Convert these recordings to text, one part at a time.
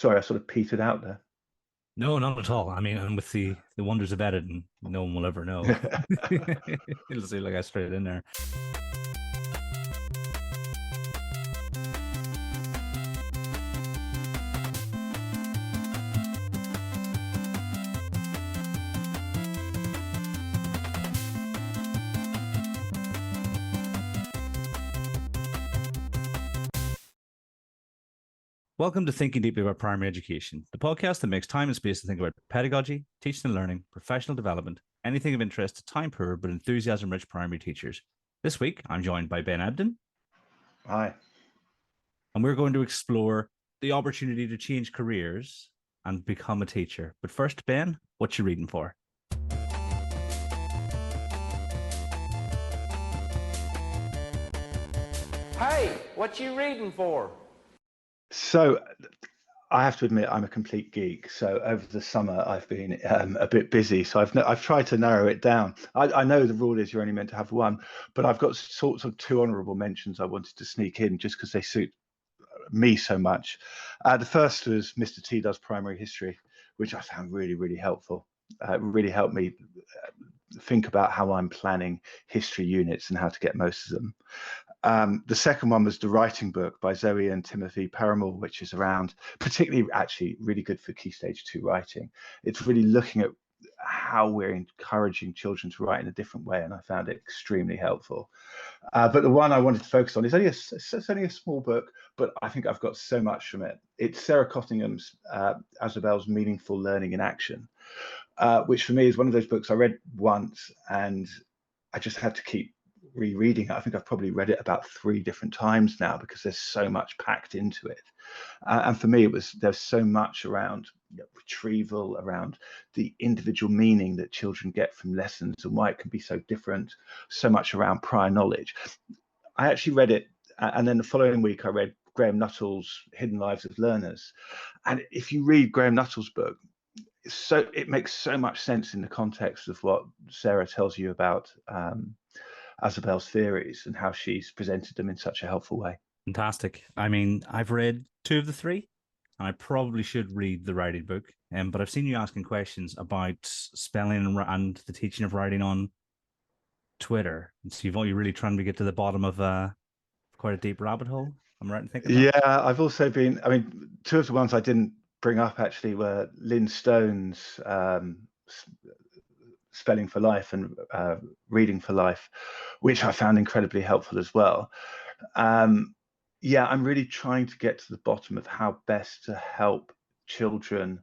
Sorry, I sort of petered out No, not at all. I mean, and with the wonders of editing, no one will ever know. there. It'll say like I straight in there. Welcome to Thinking Deeply About Primary Education, the podcast that makes time and space to think about pedagogy, teaching and learning, professional development, anything of interest to time-poor but enthusiasm-rich primary teachers. This week, I'm joined by Ben Ebdon. Hi. And we're going to explore the opportunity to change careers and become a teacher. But first, Ben, what you reading for? Hey, what you reading for? So I have to admit I'm a complete geek. So over the summer I've been a bit busy. So I've tried to narrow it down. I know the rule is you're only meant to have one, but I've got sorts of two honourable mentions I wanted to sneak in just because they suit me so much. The first was Mr. T Does Primary History, which I found really, really helpful. It really helped me think about how I'm planning history units and how to get most of them. The second one was The Writing Book by Zoe and Timothy Paramore, which is around, particularly actually really good for Key Stage 2 writing. It's really looking at how we're encouraging children to write in a different way, and I found it extremely helpful. But the one I wanted to focus on is only a small book, but I think I've got so much from it. It's Sarah Cottingham's Azabel's Meaningful Learning in Action, which for me is one of those books I read once and I just had to keep rereading it. I think I've probably read it about 3 different times now because there's so much packed into it. And for me, there's so much around retrieval, around the individual meaning that children get from lessons and why it can be so different, so much around prior knowledge. I actually read it, and then the following week I read Graham Nuttall's Hidden Lives of Learners. And if you read Graham Nuttall's book, so it makes so much sense in the context of what Sarah tells you about Azabel's theories and how she's presented them in such a helpful way. Fantastic. I mean, I've read 2 of the 3, and I probably should read the writing book. But I've seen you asking questions about spelling and the teaching of writing on Twitter. And so you're really trying to get to the bottom of quite a deep rabbit hole. I'm right in thinking that? Yeah, I've also been, I mean, 2 of the ones I didn't bring up actually were Lynn Stone's Spelling for Life and Reading for Life, which I found incredibly helpful as well. Yeah, I'm really trying to get to the bottom of how best to help children,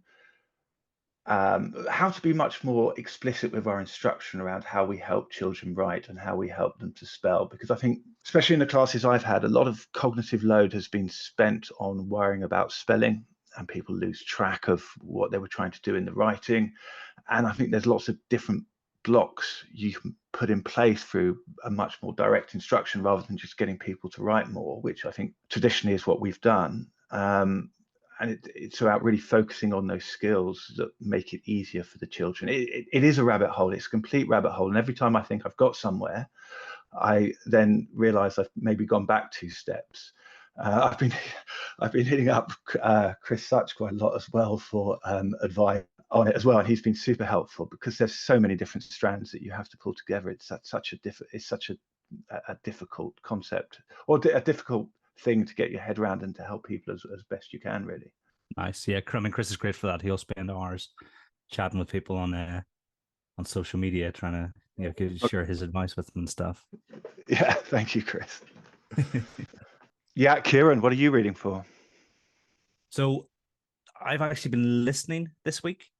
how to be much more explicit with our instruction around how we help children write and how we help them to spell. Because I think, especially in the classes I've had, a lot of cognitive load has been spent on worrying about spelling, and people lose track of what they were trying to do in the writing. And I think there's lots of different blocks you can put in place through a much more direct instruction rather than just getting people to write more, which I think traditionally is what we've done. And it's about really focusing on those skills that make it easier for the children. It is a rabbit hole. It's a complete rabbit hole. And every time I think I've got somewhere, I then realize I've maybe gone back 2 steps. I've been hitting up Chris Such quite a lot as well for advice on it as well, and he's been super helpful because there's so many different strands that you have to pull together. It's such a difficult concept, or a difficult thing to get your head around and to help people as best you can, really. Nice. Yeah, I mean, Chris is great for that. He'll spend hours chatting with people on social media, trying to share his advice with them and stuff. Yeah, thank you, Chris. Yeah, Kieran, what are you reading for? So I've actually been listening this week,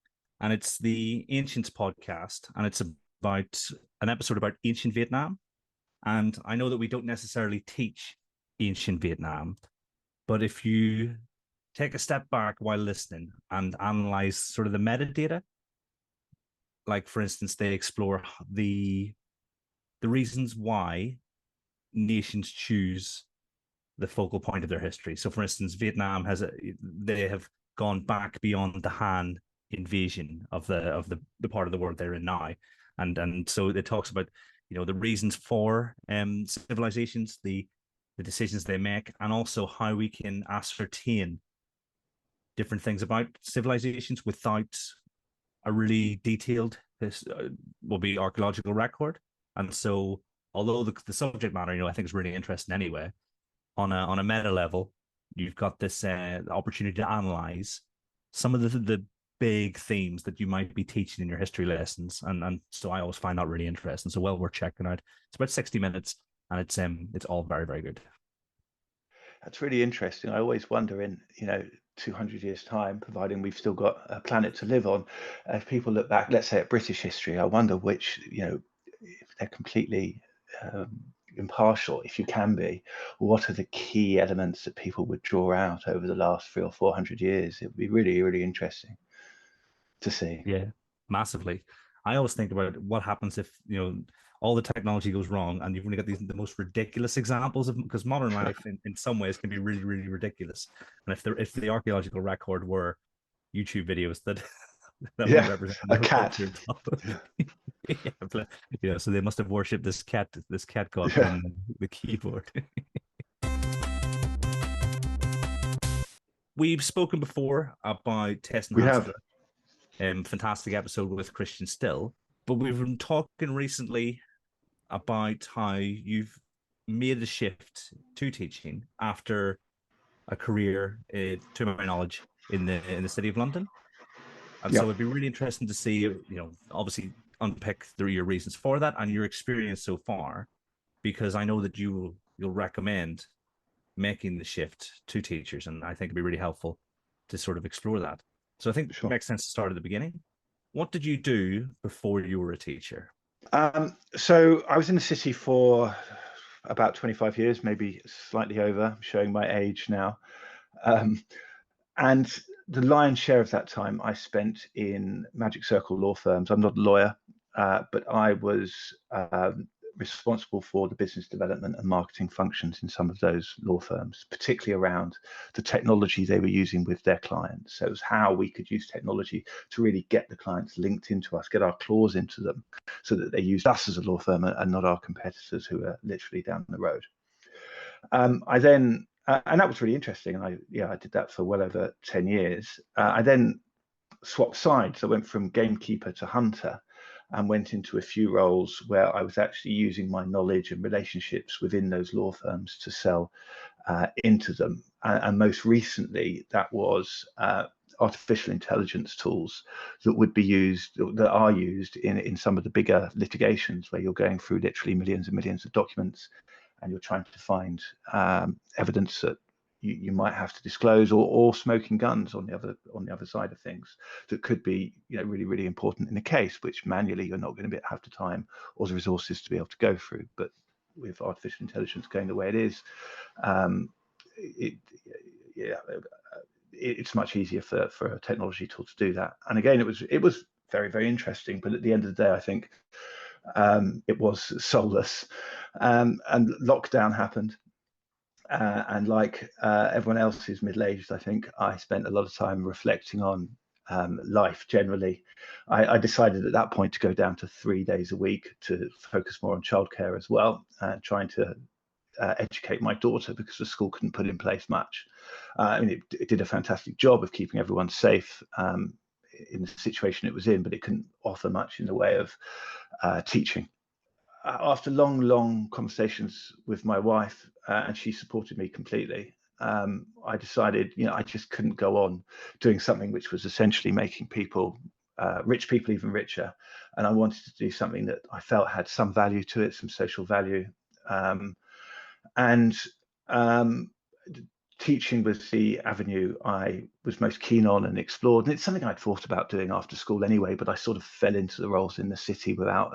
and it's the Ancients podcast, and it's about an episode about ancient Vietnam. And I know that we don't necessarily teach ancient Vietnam, but if you take a step back while listening and analyze sort of the metadata, like for instance, they explore the reasons why nations choose the focal point of their history. So, for instance, Vietnam they have gone back beyond the Han invasion of the part of the world they're in now, and so it talks about the reasons for civilizations, the decisions they make, and also how we can ascertain different things about civilizations without a really detailed will be archaeological record. And so, although the subject matter, I think is really interesting anyway, on a meta level, you've got this opportunity to analyze some of the big themes that you might be teaching in your history lessons, and so I always find that really interesting. So well worth checking out. It's about 60 minutes, and it's all very, very good. That's really interesting. I always wonder in 200 years time, providing we've still got a planet to live on, if people look back, let's say at British history, I wonder which, if they're completely impartial, if you can be, what are the key elements that people would draw out over the last 300 or 400 years? It would be really, really interesting to see. Yeah, massively. I always think about what happens if all the technology goes wrong, and you've only got the most ridiculous examples of, because modern life in some ways can be really, really ridiculous. And if the archaeological record were YouTube videos that that would represent a cat. Yeah, so they must have worshipped this cat god on the keyboard. We've spoken before about test and We have. Fantastic episode with Christian Still, but we've been talking recently about how you've made a shift to teaching after a career, to my knowledge, in the city of London. And so it'd be really interesting to see, obviously unpick your reasons for that and your experience so far, because I know that you'll recommend making the shift to teachers, and I think it'd be really helpful to sort of explore that. So I think it makes sense to start at the beginning. What did you do before you were a teacher? So I was in the city for about 25 years, maybe slightly over. I'm showing my age now. And the lion's share of that time I spent in Magic Circle law firms. I'm not a lawyer, but I was responsible for the business development and marketing functions in some of those law firms, particularly around the technology they were using with their clients. So it was how we could use technology to really get the clients linked into us, get our claws into them, so that they used us as a law firm and not our competitors who are literally down the road. I then, and that was really interesting. And I did that for well over 10 years. I then swapped sides. I went from gamekeeper to hunter, and went into a few roles where I was actually using my knowledge and relationships within those law firms to sell into them. And most recently, that was artificial intelligence tools that would be used, that are used in some of the bigger litigations where you're going through literally millions and millions of documents, and you're trying to find evidence that you might have to disclose, or smoking guns on the other side of things that could be really, really important in a case which manually you're not going to have the time or the resources to be able to go through. But with artificial intelligence going the way it is, it's much easier for a technology tool to do that. And again, it was very, very interesting. But at the end of the day, I think it was soulless, and lockdown happened. And like everyone else who's middle-aged, I think I spent a lot of time reflecting on life generally. I decided at that point to go down to 3 days a week to focus more on childcare as well, trying to educate my daughter, because the school couldn't put in place much. It did a fantastic job of keeping everyone safe in the situation it was in, but it couldn't offer much in the way of teaching. After long conversations with my wife, and she supported me completely, I decided, I just couldn't go on doing something which was essentially making people, rich people, even richer. And I wanted to do something that I felt had some value to it, some social value. And teaching was the avenue I was most keen on and explored. And it's something I'd thought about doing after school anyway, but I sort of fell into the roles in the city without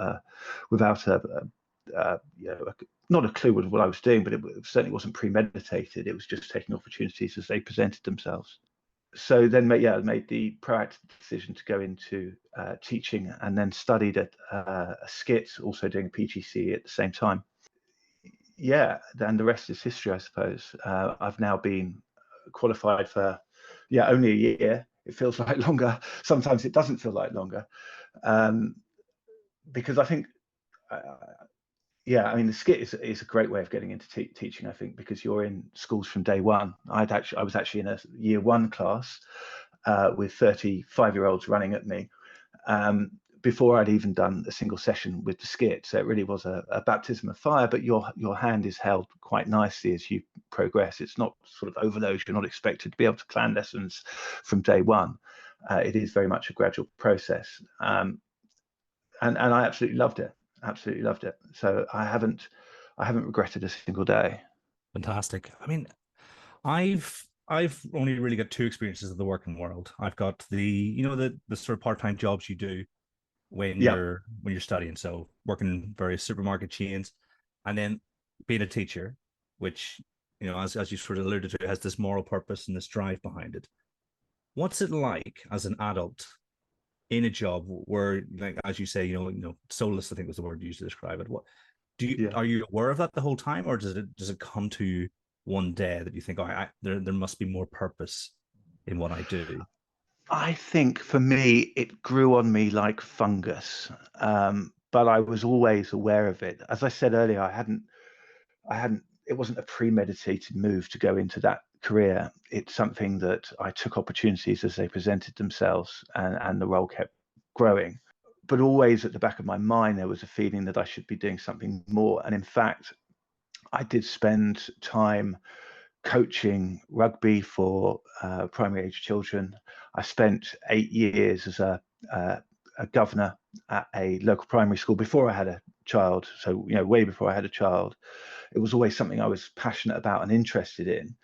not a clue what I was doing, but it certainly wasn't premeditated. It was just taking opportunities as they presented themselves. So then, I made the proactive decision to go into teaching, and then studied at a skit, also doing a PGC at the same time. Yeah, and the rest is history, I suppose. I've now been qualified for, only a year. It feels like longer. Sometimes it doesn't feel like longer, because I think Yeah, I mean, the skit is a great way of getting into teaching, I think, because you're in schools from day one. I was actually in a year one class with 35-year-olds running at me before I'd even done a single session with the skit. So it really was a baptism of fire, but your hand is held quite nicely as you progress. It's not sort of overload. You're not expected to be able to plan lessons from day one. It is very much a gradual process. And I absolutely loved it. Absolutely loved it. So I haven't regretted a single day. Fantastic. I mean, I've only really got two experiences of the working world. I've got the sort of part-time jobs you do when Yeah. you're studying. So working in various supermarket chains, and then being a teacher, which, as you sort of alluded to, has this moral purpose and this drive behind it. What's it like as an adult in a job where, like, as you say, soulless, I think was the word you used to describe it. What Yeah. are you aware of that the whole time, or does it come to you one day that you think, oh, there must be more purpose in what I do? I think for me, it grew on me like fungus, but I was always aware of it. As I said earlier, it wasn't a premeditated move to go into that career. It's something that I took opportunities as they presented themselves, and the role kept growing. But always at the back of my mind, there was a feeling that I should be doing something more. And in fact, I did spend time coaching rugby for primary age children. I spent 8 years as a governor at a local primary school before I had a child. So, way before I had a child. It was always something I was passionate about and interested in,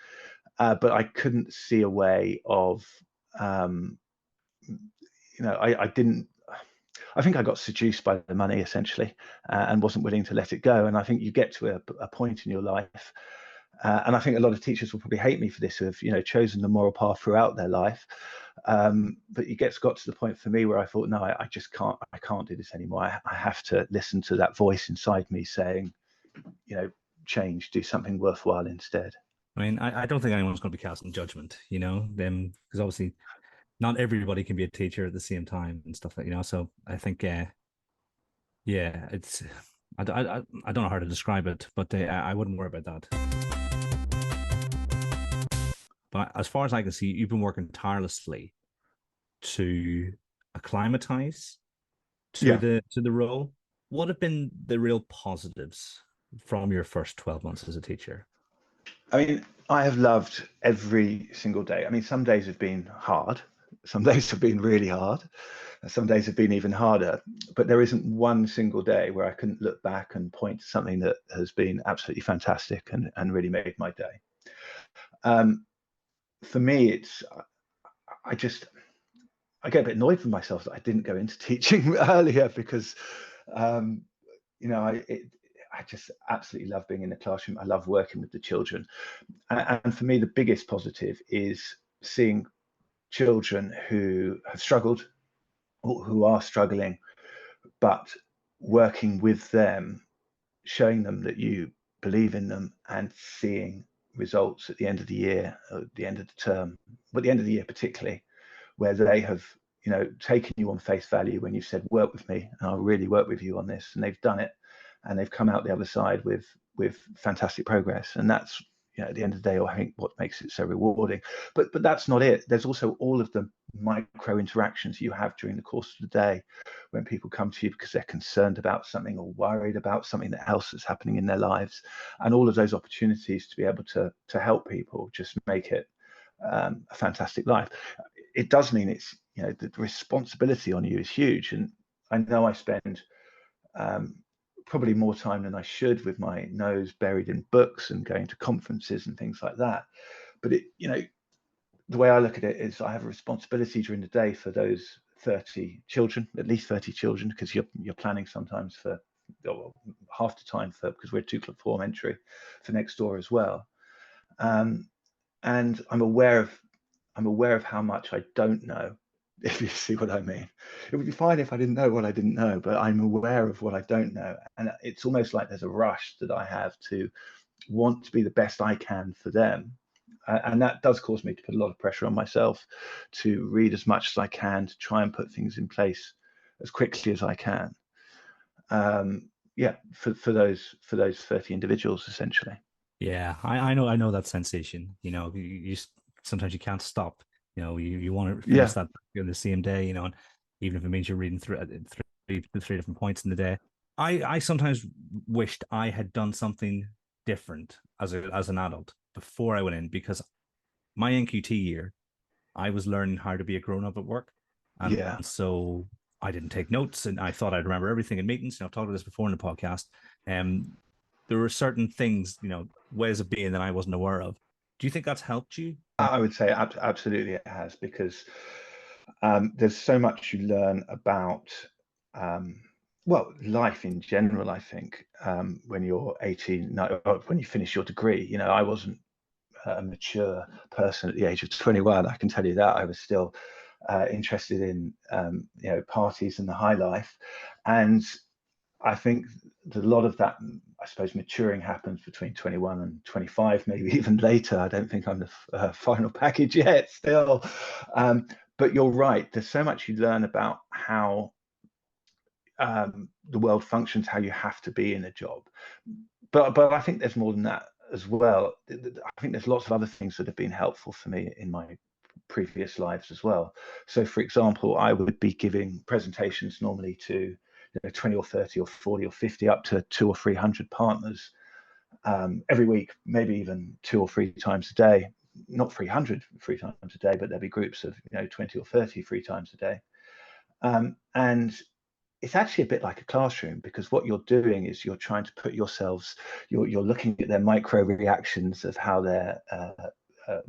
but I couldn't see a way of, I didn't. I think I got seduced by the money essentially, and wasn't willing to let it go. And I think you get to a point in your life, and I think a lot of teachers will probably hate me for this, who have chosen the moral path throughout their life. But it got to the point for me where I thought, no, I just can't. I can't do this anymore. I have to listen to that voice inside me saying, change, do something worthwhile instead. I mean, I don't think anyone's going to be casting judgment, them, because obviously not everybody can be a teacher at the same time and stuff like. So I think, yeah, it's I don't know how to describe it, but I wouldn't worry about that. But as far as I can see, you've been working tirelessly to acclimatize to Yeah. the role. What have been the real positives from your first 12 months as a teacher? I mean, I have loved every single day. I mean, some days have been hard. Some days have been really hard. Some days have been even harder. But there isn't one single day where I couldn't look back and point to something that has been absolutely fantastic and really made my day. For me, I just I get a bit annoyed with myself that I didn't go into teaching earlier, because I just absolutely love being in the classroom. I love working with the children, and for me, the biggest positive is seeing children who have struggled or who are struggling, but working with them, showing them that you believe in them, and seeing results at the end of the year, at the end of the term, but at the end of the year particularly, where they have taken you on face value when you said, work with me and I'll really work with you on this, and they've done it, and they've come out the other side with fantastic progress. And that's, at the end of the day, I think what makes it so rewarding. But that's not it. There's also all of the micro interactions you have during the course of the day, when people come to you because they're concerned about something or worried about something else that's happening in their lives, and all of those opportunities to be able to help people just make it a fantastic life. It does mean it's, the responsibility on you is huge. And I know I spend probably more time than I should with my nose buried in books and going to conferences and things like that. But the way I look at it is I have a responsibility during the day for those 30 children, at least 30 children, because you're planning sometimes for half the time because we're 2-form entry for next door as well. And I'm aware of how much I don't know, if you see what I mean. It would be fine if I didn't know what I didn't know, but I'm aware of what I don't know. And it's almost like there's a rush that I have to want to be the best I can for them. And that does cause me to put a lot of pressure on myself to read as much as I can, to try and put things in place as quickly as I can. yeah, for those 30 individuals essentially. Yeah, I know that sensation. Sometimes you can't stop. You want to finish Yeah, that in the same day. And even if it means you're reading three different points in the day. I sometimes wished I had done something different as an adult before I went in, because my NQT year, I was learning how to be a grown up at work, and yeah. so I didn't take notes, and I thought I'd remember everything in meetings. I've talked about this before in the podcast. Um, there were certain things, ways of being that I wasn't aware of. Do you think that's helped you? I would say absolutely it has, because there's so much you learn about, um, well, life in general. I think when you're 18, no, when you finish your degree, I wasn't a mature person at the age of 21. I can tell you that I was still interested in parties and the high life, and I think that a lot of that, I suppose, maturing happens between 21 and 25, maybe even later. I don't think I'm the final package yet still. But you're right. There's so much you learn about how the world functions, how you have to be in a job. But I think there's more than that as well. I think there's lots of other things that have been helpful for me in my previous lives as well. So, for example, I would be giving presentations normally to 20 or 30 or 40 or 50 up to 200 or 300 partners every week, maybe even 2 or 3 times a day. Not 300 3 times a day, but there'd be groups of 20 or 30 3 times a day. And it's actually a bit like a classroom, because what you're doing is you're trying to put yourselves, you're looking at their micro reactions of how they're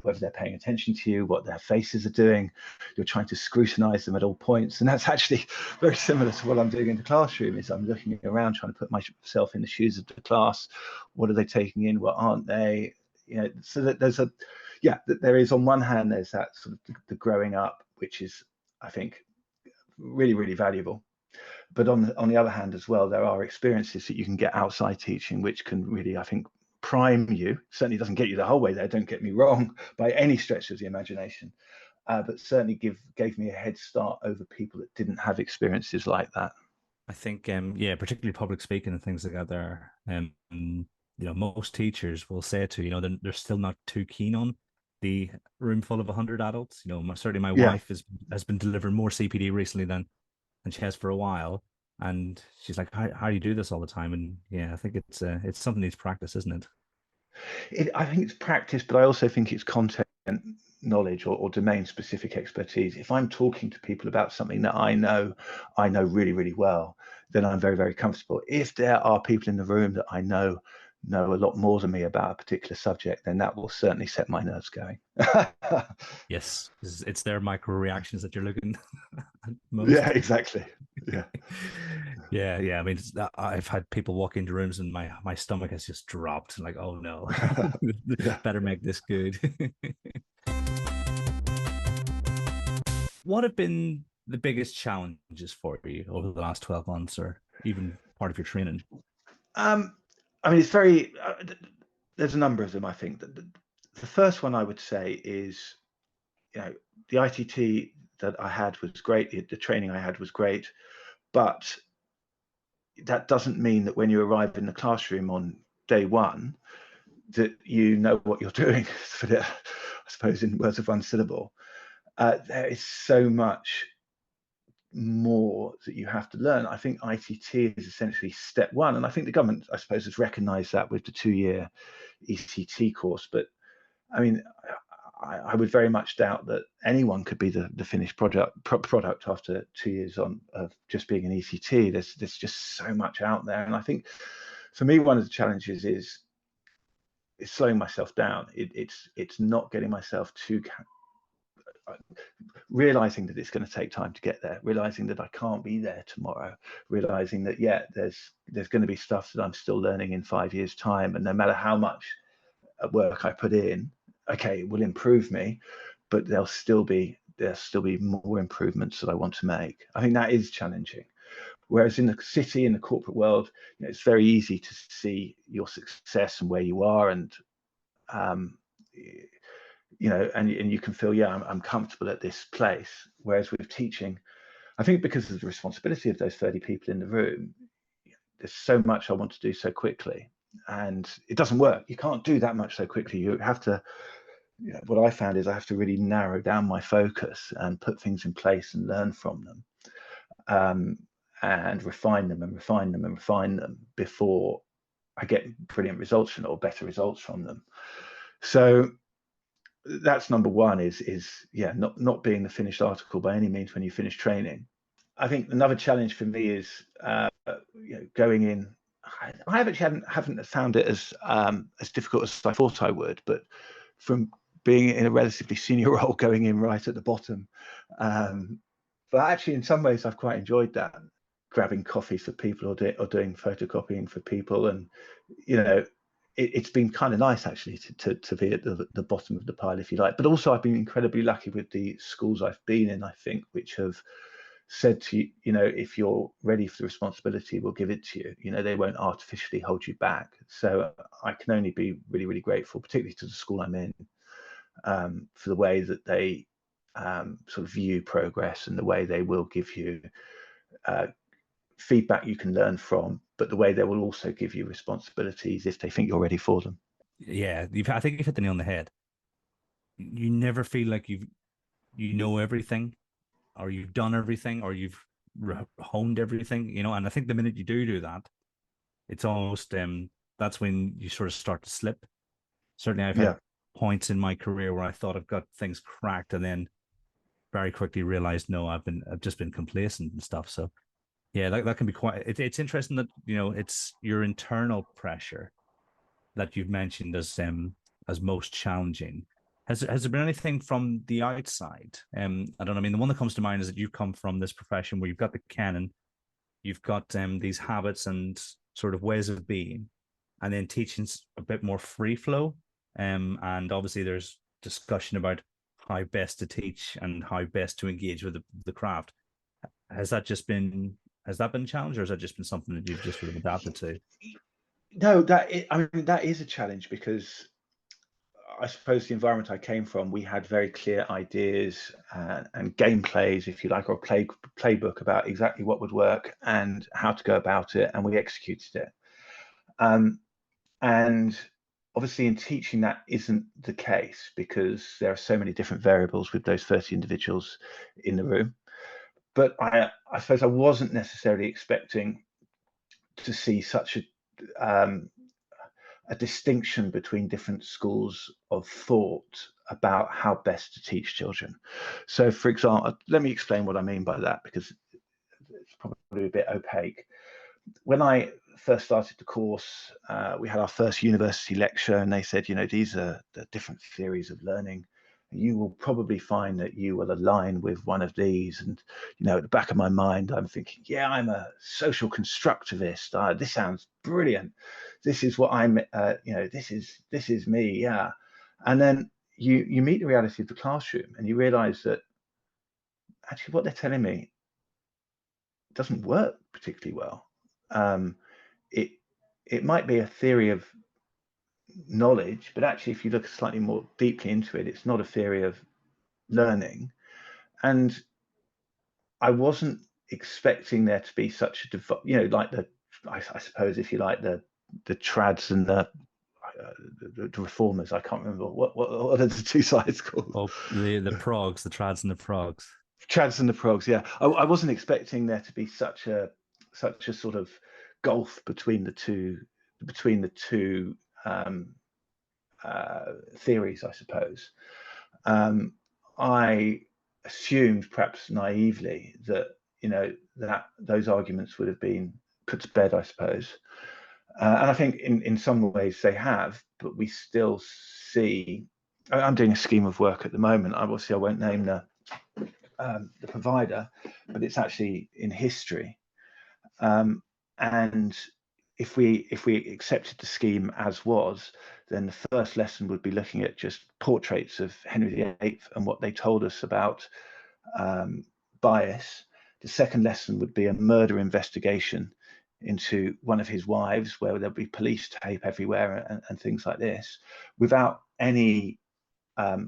whether they're paying attention to you, what their faces are doing. You're trying to scrutinize them at all points, and that's actually very similar to what I'm doing in the classroom. Is I'm looking around trying to put myself in the shoes of the class. What are they taking in? What aren't they? So that there is, on one hand, there's that sort of the growing up, which is, I think, really, really valuable. But on the other hand as well, there are experiences that you can get outside teaching, which can really, I think, prime you. Certainly doesn't get you the whole way there, don't get me wrong, by any stretch of the imagination, but certainly gave me a head start over people that didn't have experiences like that. I think, yeah, particularly public speaking and things like that. Most teachers will say to they're still not too keen on the room full of 100 adults. Certainly my Yeah, wife has been delivering more CPD recently than she has for a while, and she's like, how do you do this all the time? And yeah, I think it's something that needs practice, isn't it? I think it's practice, but I also think it's content knowledge or domain specific expertise. If I'm talking to people about something that I know really, really well, then I'm very, very comfortable. If there are people in the room that I know a lot more than me about a particular subject, then that will certainly set my nerves going. Yes, it's their micro reactions that you're looking at most. Yeah, exactly. Yeah. Yeah. I mean, I've had people walk into rooms and my stomach has just dropped. Like, oh no, Yeah. better make this good. What have been the biggest challenges for you over the last 12 months, or even part of your training? Um, I mean, it's very, there's a number of them, I think. The first one I would say is, the ITT that I had was great. The training I had was great, but that doesn't mean that when you arrive in the classroom on day one, that you know what you're doing. I suppose, in words of one syllable, there is so much more that you have to learn. I think ITT is essentially step one, and I think the government, I suppose, has recognised that with the 2-year ECT course. But I mean, I would very much doubt that anyone could be the finished product after 2 years of just being an ECT. There's just so much out there, and I think for me one of the challenges is slowing myself down. It's not getting myself too realizing that it's going to take time to get there, realizing that I can't be there tomorrow, realizing that there's going to be stuff that I'm still learning in 5 years' time, and no matter how much work I put in, okay, it will improve me, but there'll still be more improvements that I want to make. I think that is challenging. Whereas in the city, in the corporate world, it's very easy to see your success and where you are, and and you can feel, yeah, I'm comfortable at this place. Whereas with teaching, I think because of the responsibility of those 30 people in the room, there's so much I want to do so quickly, and it doesn't work. You can't do that much so quickly. You have to, what I found is I have to really narrow down my focus and put things in place and learn from them, and refine them and refine them and refine them before I get brilliant results from it, or better results from them. So that's number one, is not being the finished article by any means when you finish training. I think another challenge for me is going in. I haven't found it as difficult as I thought I would, but from being in a relatively senior role, going in right at the bottom. But actually, in some ways, I've quite enjoyed that, grabbing coffee for people, or doing photocopying for people, and it's been kind of nice actually to be at the bottom of the pile, if you like. But also, I've been incredibly lucky with the schools I've been in, I think, which have said to you, if you're ready for the responsibility, we'll give it to you. They won't artificially hold you back. So I can only be really, really grateful, particularly to the school I'm in, for the way that they sort of view progress, and the way they will give you feedback you can learn from, but the way they will also give you responsibilities if they think you're ready for them. Yeah, I think you've hit the nail on the head. You never feel like you know everything, or you've done everything, or you've honed everything, and I think the minute you do that, it's almost that's when you sort of start to slip. Certainly I've had points in my career where I thought I've got things cracked, and then very quickly realized, no, I've just been complacent and stuff. So yeah, that can be quite, it's interesting that, it's your internal pressure that you've mentioned as most challenging. Has there been anything from the outside? I don't know. I mean, the one that comes to mind is that you've come from this profession where you've got the canon, you've got these habits and sort of ways of being, and then teaching's a bit more free flow. And obviously there's discussion about how best to teach and how best to engage with the craft. Has that been a challenge, or has that just been something that you've just sort of adapted to? No, that is a challenge, because I suppose the environment I came from, we had very clear ideas and gameplays, if you like, or a playbook about exactly what would work and how to go about it, and we executed it. And obviously in teaching, that isn't the case, because there are so many different variables with those 30 individuals in the room. But I suppose I wasn't necessarily expecting to see such a distinction between different schools of thought about how best to teach children. So, for example, let me explain what I mean by that, because it's probably a bit opaque. When I first started the course, we had our first university lecture, and they said, these are the different theories of learning. You will probably find that you will align with one of these. And, at the back of my mind, I'm thinking, yeah, I'm a social constructivist. This sounds brilliant. This is what I'm, this is me. Yeah. And then you meet the reality of the classroom, and you realize that actually what they're telling me doesn't work particularly well. It might be a theory of knowledge, but actually, if you look slightly more deeply into it, it's not a theory of learning. And I wasn't expecting there to be such a like I suppose, if you like, the trads and the reformers. I can't remember what are the two sides called. Oh, the progs, the trads and the progs. Trads and the progs. Yeah, I wasn't expecting there to be such a sort of gulf between the two theories, I suppose. I assumed, perhaps naively, that that those arguments would have been put to bed, I suppose, and I think in some ways they have. But we still see. I'm doing a scheme of work at the moment. Obviously, I won't name the provider, but it's actually in history, and if we accepted the scheme as was, then the first lesson would be looking at just portraits of Henry VIII and what they told us about bias. The second lesson would be a murder investigation into one of his wives, where there'll be police tape everywhere and things like this, without any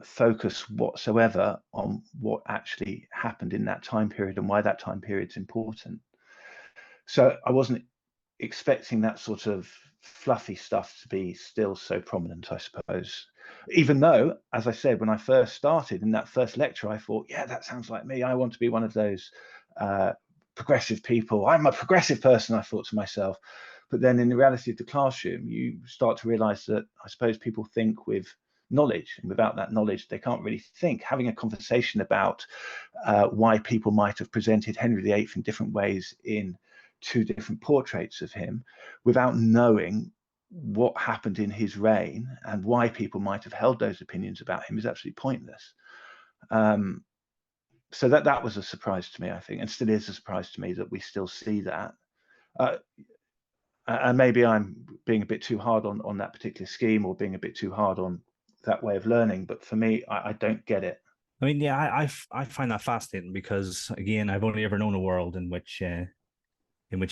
focus whatsoever on what actually happened in that time period and why that time period's important. So I wasn't expecting that sort of fluffy stuff to be still so prominent, I suppose. Even though, as I said, when I first started in that first lecture, I thought, yeah, that sounds like me. I want to be one of those progressive people. I'm a progressive person, I thought to myself. But then in the reality of the classroom, you start to realize that I suppose people think with knowledge, and without that knowledge, they can't really think. Having a conversation about why people might have presented Henry VIII in different ways in two different portraits of him without knowing what happened in his reign and why people might have held those opinions about him is absolutely pointless. So that was a surprise to me, I think, and still is a surprise to me that we still see that. And maybe I'm being a bit too hard on that particular scheme, or being a bit too hard on that way of learning. But for me, I don't get it. I mean, yeah, I find that fascinating because, again, I've only ever known a world in which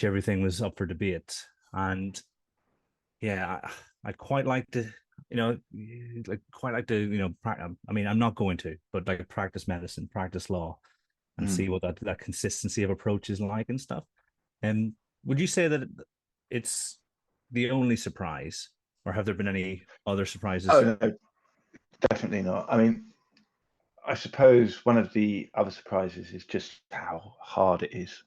everything was up for debate, and yeah, I'd quite like to, I mean, I'm not going to, but like practice medicine, practice law, and see what that consistency of approach is like and stuff. And would you say that it's the only surprise, or have there been any other surprises? Oh no, definitely not. I mean, I suppose one of the other surprises is just how hard it is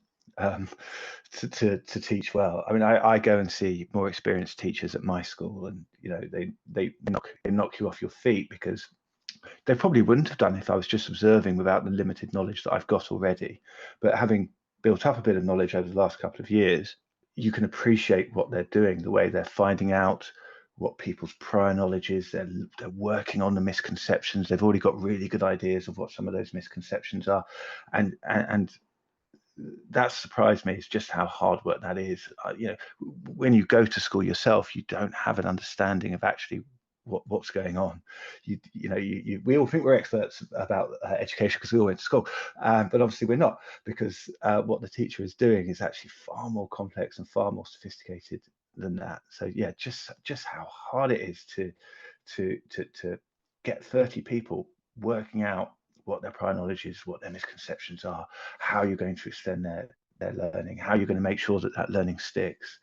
to teach well. I mean, I go and see more experienced teachers at my school, and they knock you off your feet, because they probably wouldn't have done if I was just observing without the limited knowledge that I've got already. But having built up a bit of knowledge over the last couple of years, you can appreciate what they're doing, the way they're finding out what people's prior knowledge is. They're working on the misconceptions. They've already got really good ideas of what some of those misconceptions are, and that surprised me, is just how hard work that is. When you go to school yourself, you don't have an understanding of actually what's going on. We all think we're experts about education because we all went to school, but obviously we're not, because what the teacher is doing is actually far more complex and far more sophisticated than that. So yeah, just how hard it is to get 30 people working out what their prior knowledge is, what their misconceptions are, how you're going to extend their learning, how you're going to make sure that learning sticks.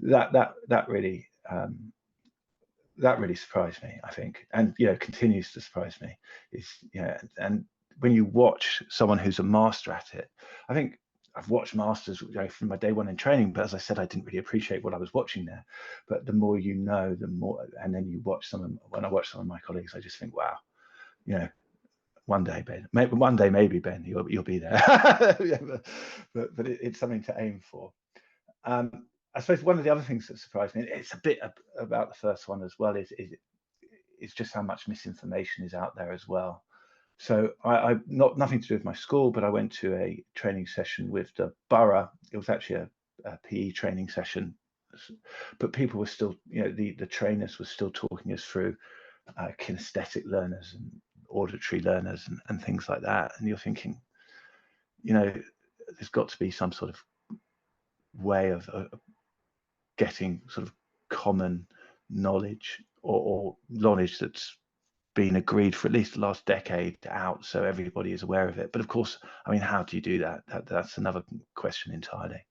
That really surprised me, I think, and continues to surprise me. And when you watch someone who's a master at it, I think I've watched masters from my day one in training, but as I said, I didn't really appreciate what I was watching there. But the more you know, the more, and then you watch when I watch some of my colleagues, I just think, wow, one day, Ben, maybe Ben, you'll be there. but it's something to aim for. I suppose one of the other things that surprised me, it's a bit about the first one as well, is just how much misinformation is out there as well. So I nothing to do with my school, but I went to a training session with the borough. It was actually a PE training session, but people were still, the trainers were still talking us through kinesthetic learners and auditory learners and things like that. And you're thinking, there's got to be some sort of way of getting sort of common knowledge, or knowledge that's been agreed for at least the last decade out, so everybody is aware of it. But of course, I mean, how do you do that? That's another question entirely.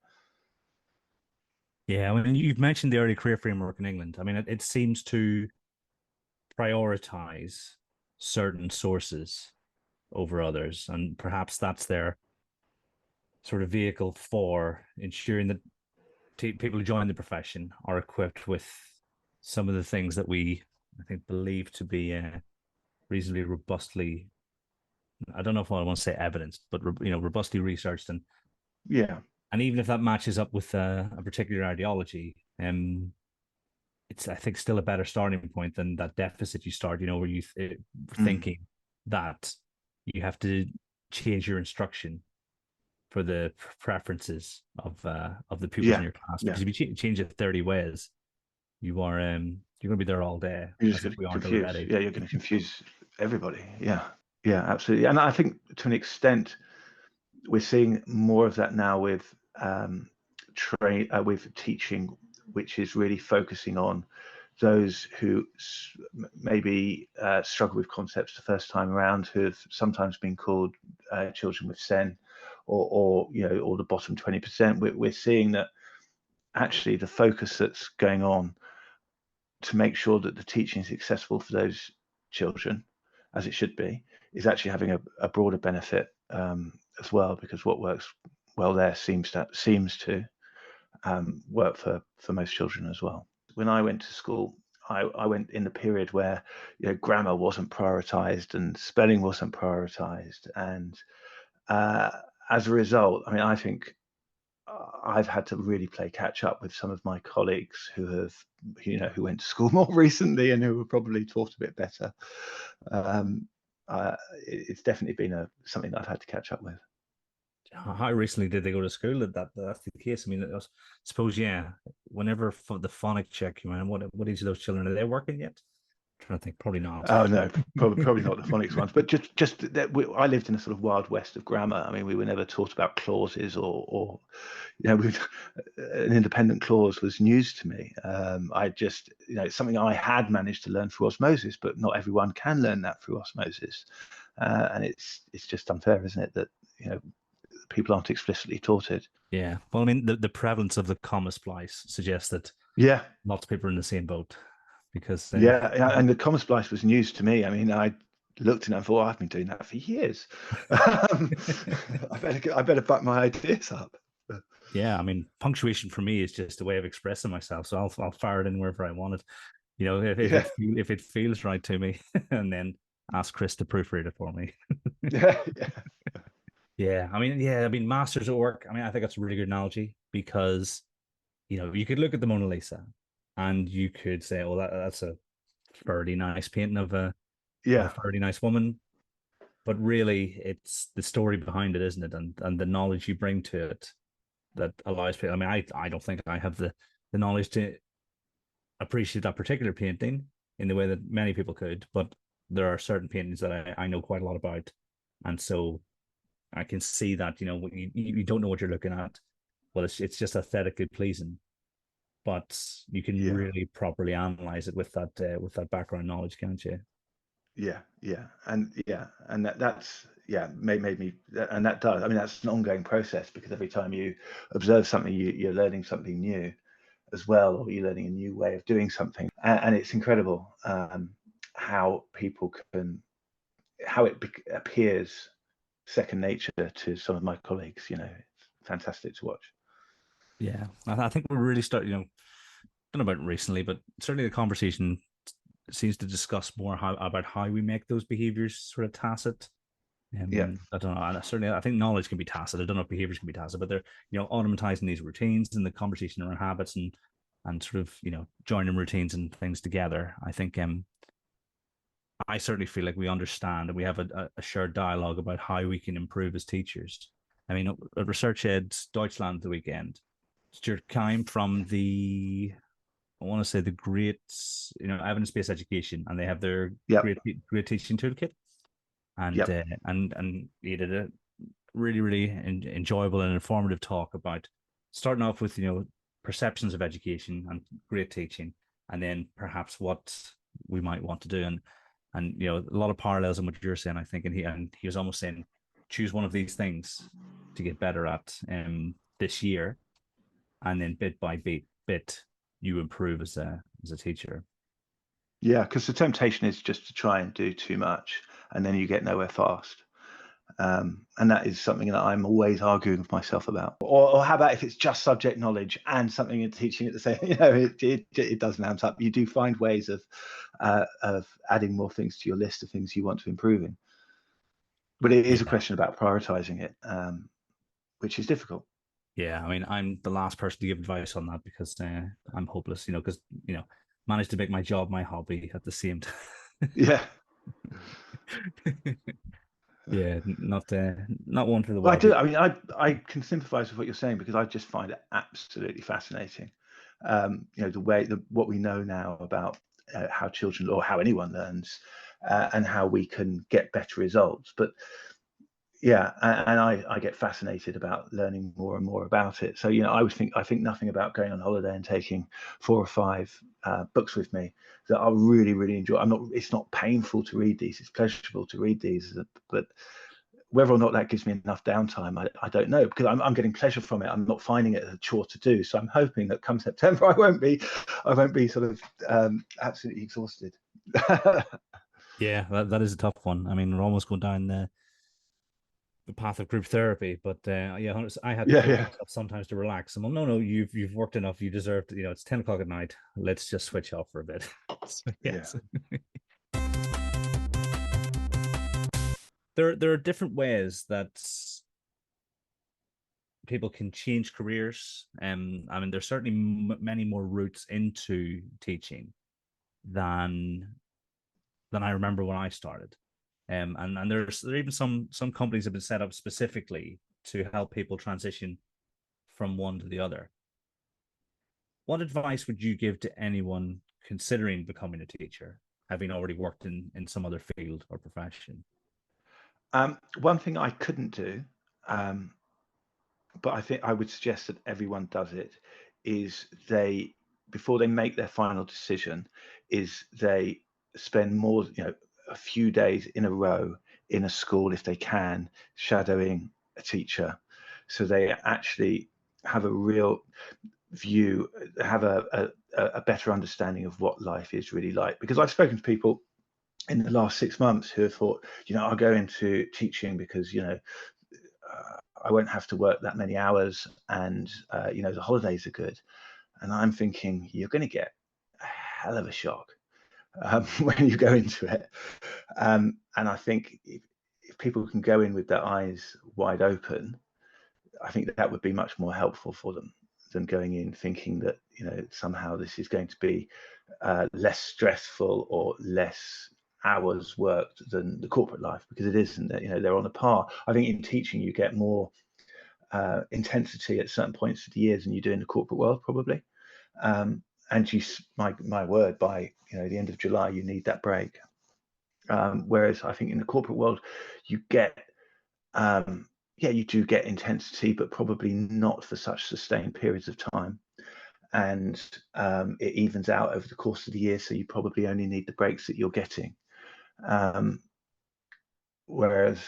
Yeah, I mean, you've mentioned the early career framework in England. I mean, it seems to prioritize certain sources over others, and perhaps that's their sort of vehicle for ensuring that people who join the profession are equipped with some of the things that we, I think, believe to be reasonably robustly, I don't know if I want to say evidenced, but robustly researched, and even if that matches up with a particular ideology, it's, I think, still a better starting point than that deficit you start, where you thinking that you have to change your instruction for the preferences of the pupils in your class. Because if you change it 30 ways, you are you're going to be there all day. You're just going to confuse. Yeah, you're going to confuse everybody. Yeah, absolutely. And I think to an extent, we're seeing more of that now with with teaching, which is really focusing on those who maybe struggle with concepts the first time around, who have sometimes been called children with SEN, or the bottom 20%. We're seeing that actually the focus that's going on to make sure that the teaching is accessible for those children, as it should be, is actually having a broader benefit as well, because what works well there seems to work for most children as well. When I went to school, I went in the period where grammar wasn't prioritized and spelling wasn't prioritized, and as a result, I mean, I think I've had to really play catch up with some of my colleagues who have, who went to school more recently and who were probably taught a bit better. It's definitely been something that I've had to catch up with. How recently did they go to school? That's the case. I mean, I suppose, yeah. Whenever the phonic check, man, what age are those children? Are they working yet? I'm trying to think, probably not. Oh no, probably not the phonics ones. But just that I lived in a sort of wild west of grammar. I mean, we were never taught about clauses or an independent clause was news to me. I just, it's something I had managed to learn through osmosis, but not everyone can learn that through osmosis, and it's just unfair, isn't it, that people aren't explicitly taught it. Yeah. Well, I mean, the prevalence of the comma splice suggests that lots of people are in the same boat, because and the comma splice was news to me. I mean, I looked at it and thought, I've been doing that for years. I better back my ideas up. Yeah, I mean, punctuation for me is just a way of expressing myself, so I'll fire it in wherever I want it. If it feels right to me, and then ask Chris to proofread it for me. Yeah, I mean, masters at work. I mean, I think that's a really good analogy, because you could look at the Mona Lisa, and you could say, "Oh, that's a fairly nice painting of a fairly nice woman," but really, it's the story behind it, isn't it? And the knowledge you bring to it that allows people. I mean, I don't think I have the knowledge to appreciate that particular painting in the way that many people could, but there are certain paintings that I know quite a lot about, and so I can see that you don't know what you're looking at. Well, it's just aesthetically pleasing, but you can really properly analyze it with that background knowledge, can't you? And that's made me, and that does. I mean, that's an ongoing process, because every time you observe something, you're learning something new as well, or you're learning a new way of doing something, and it's incredible how it appears second nature to some of my colleagues. It's fantastic to watch. Yeah, I think we're really starting. Don't know about recently, but certainly the conversation seems to discuss more about how we make those behaviors sort of tacit. I don't know. And certainly, I think knowledge can be tacit. I don't know if behaviors can be tacit, but they're automatizing these routines and the conversation around habits and sort of joining routines and things together. I think I certainly feel like we understand and we have a shared dialogue about how we can improve as teachers. I mean, at Research Ed Deutschland the weekend, Stuart Keim from I want to say the great, evidence-based education, and they have their great teaching toolkit, and he did a really, really enjoyable and informative talk about starting off with perceptions of education and great teaching, and then perhaps what we might want to do, and a lot of parallels in what you're saying, I think, and he was almost saying, choose one of these things to get better at this year, and then bit by bit you improve as a teacher. Yeah, because the temptation is just to try and do too much, and then you get nowhere fast. And that is something that I'm always arguing with myself about. Or how about if it's just subject knowledge and something in teaching at the same, it doesn't add up. You do find ways of adding more things to your list of things you want to improve in. But it is a question about prioritizing it, which is difficult. Yeah, I mean, I'm the last person to give advice on that, because I'm hopeless, because managed to make my job my hobby at the same time. Yeah. Yeah, not one for the well, well. I do. I mean, I can sympathise with what you're saying, because I just find it absolutely fascinating. What we know now about how children, or how anyone learns, and how we can get better results. But yeah, and I get fascinated about learning more and more about it. So I think nothing about going on holiday and taking 4 or 5 books with me that I really, really enjoy. It's not painful to read these; it's pleasurable to read these. But whether or not that gives me enough downtime, I don't know, because I'm getting pleasure from it. I'm not finding it a chore to do. So I'm hoping that come September, I won't be sort of absolutely exhausted. Yeah, that is a tough one. I mean, we're almost going down the path of group therapy, but yeah, I had to Yeah, force yeah, myself sometimes to relax. And well, no, you've worked enough. You deserve to, it's 10 o'clock at night. Let's just switch off for a bit. So, yeah. yes. There are different ways that people can change careers. I mean, there's certainly many more routes into teaching than I remember when I started. And there are even some companies have been set up specifically to help people transition from one to the other. What advice would you give to anyone considering becoming a teacher, having already worked in some other field or profession? One thing I couldn't do, but I think I would suggest that everyone does it, is they, before they make their final decision, is they spend more, a few days in a row in a school if they can, shadowing a teacher, so they actually have a real view, have a better understanding of what life is really like. Because I've spoken to people in the last 6 months who have thought, I'll go into teaching because, I won't have to work that many hours, and the holidays are good. And I'm thinking, you're going to get a hell of a shock when you go into it. And I think if people can go in with their eyes wide open, I think that would be much more helpful for them than going in thinking that somehow this is going to be less stressful or less hours worked than the corporate life, because it isn't. They're on a par. I think in teaching you get more intensity at certain points of the years than you do in the corporate world, probably. And my word, by the end of July, you need that break. Whereas I think in the corporate world, you get you do get intensity, but probably not for such sustained periods of time. And it evens out over the course of the year, so you probably only need the breaks that you're getting. Whereas,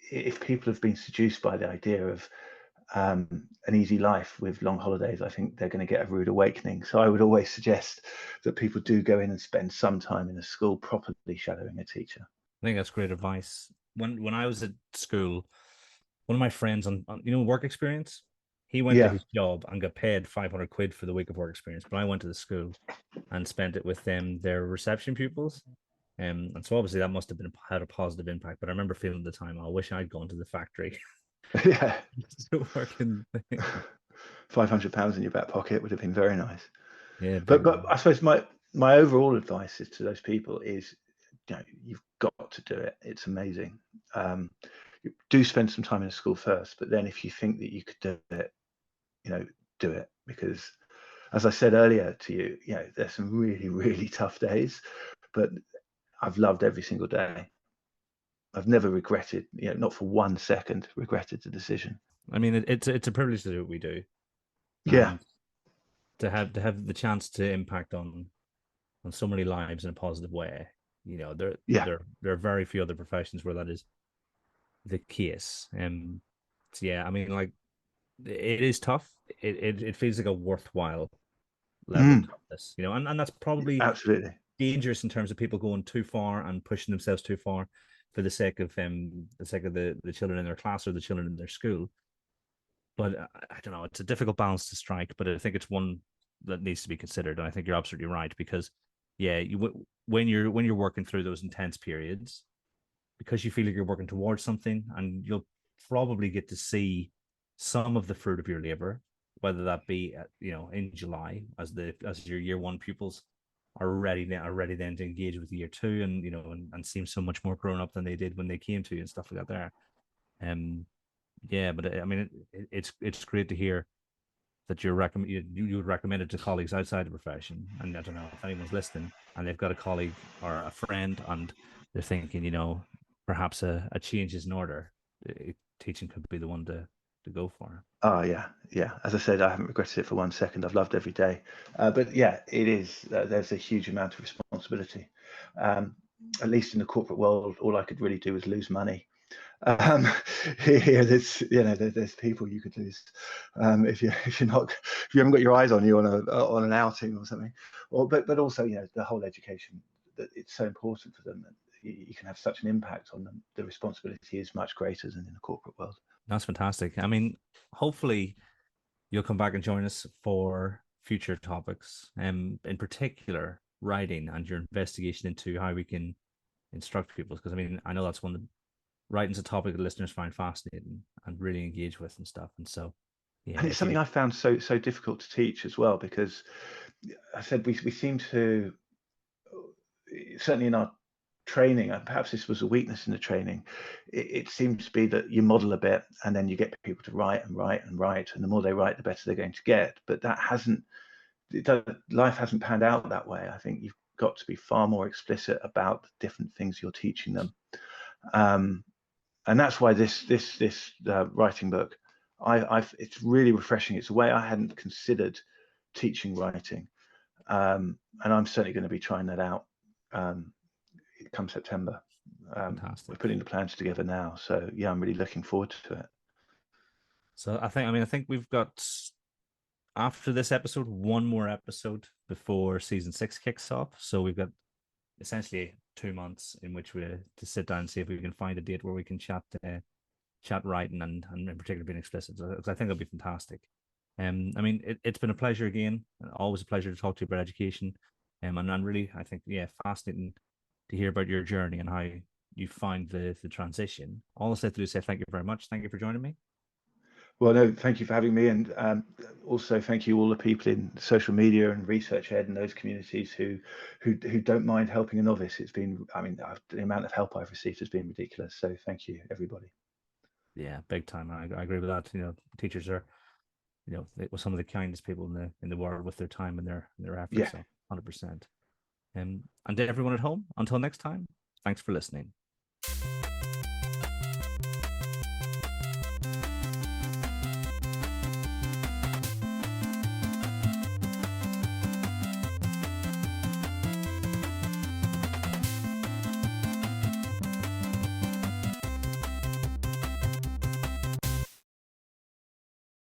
if people have been seduced by the idea of an easy life with long holidays, I think they're going to get a rude awakening. So I would always suggest that people do go in and spend some time in a school properly shadowing a teacher. I think that's great advice. When I was at school, one of my friends on work experience, he went to Yeah. his job and got paid 500 quid for the week of work experience. But I went to the school and spent it with them, their reception pupils. And so obviously that must have had a positive impact. But I remember feeling at the time, I wish I'd gone to the factory. Yeah. To work in £500 in your back pocket would have been very nice. Yeah, but I suppose my overall advice is to those people is, you've got to do it. It's amazing. Do spend some time in a school first, but then if you think that you could do it, do it. Because as I said earlier to you, there's some really, really tough days, but I've loved every single day. I've never regretted, not for 1 second regretted the decision. I mean, it's a privilege to do what we do. Yeah. And to have the chance to impact on so many lives in a positive way. There are very few other professions where that is the case. So yeah, I mean, like, it is tough. It feels like a worthwhile level of toughness, and that's probably Absolutely dangerous in terms of people going too far and pushing themselves too far for the sake of the children in their class or the children in their school. But I don't know, it's a difficult balance to strike, but I think it's one that needs to be considered. And I think you're absolutely right, because when you're working through those intense periods, because you feel like you're working towards something, and you'll probably get to see some of the fruit of your labor, whether that be in July as your year one pupils are ready then to engage with year two, and and seem so much more grown up than they did when they came to you and stuff like that there. But I mean, it's great to hear that you would recommend it to colleagues outside the profession. And I don't know if anyone's listening and they've got a colleague or a friend and they're thinking, perhaps a change is in order. Teaching could be the one to go for. Oh yeah. As I said, I haven't regretted it for 1 second. I've loved every day. But yeah, it is. There's a huge amount of responsibility. At least in the corporate world, all I could really do was lose money. Um, Here, there's people you could lose if you haven't got your eyes on you on an outing or something, but also the whole education, that it's so important for them, and you can have such an impact on them. The responsibility is much greater than in the corporate world. That's fantastic. I mean, hopefully you'll come back and join us for future topics, in particular writing and your investigation into how we can instruct people. Because I mean, I know that's one that writing's a topic that listeners find fascinating and really engage with and stuff. And so, yeah, And it's if you something I found so difficult to teach as well, because I said we seem to, certainly in our training, and perhaps this was a weakness in the training, it seems to be that you model a bit and then you get people to write and write and write, and the more they write, the better they're going to get. But life hasn't panned out that way. I think you've got to be far more explicit about the different things you're teaching them, and that's why this writing book, it's really refreshing. It's a way I hadn't considered teaching writing, and I'm certainly going to be trying that out come September. We're putting the plans together now, so yeah, I'm really looking forward to it. So I think we've got, after this episode, one more episode before season 6 kicks off. So we've got essentially 2 months in which we to sit down and see if we can find a date where we can chat writing and in particular being explicit. Because I think it'll be fantastic. I mean, it's been a pleasure again. Always a pleasure to talk to you about education. And really, I think, yeah, fascinating to hear about your journey and how you find the transition. All I said to do is say thank you very much. Thank you for joining me. Well, no, thank you for having me, and also thank you all the people in social media and research ed and those communities who don't mind helping a novice. It's been, I mean, the amount of help I've received has been ridiculous. So thank you, everybody. Yeah, big time. I agree with that. Teachers are, they were some of the kindest people in the world with their time and their efforts. Yeah. So 100%. And to everyone at home, until next time, thanks for listening.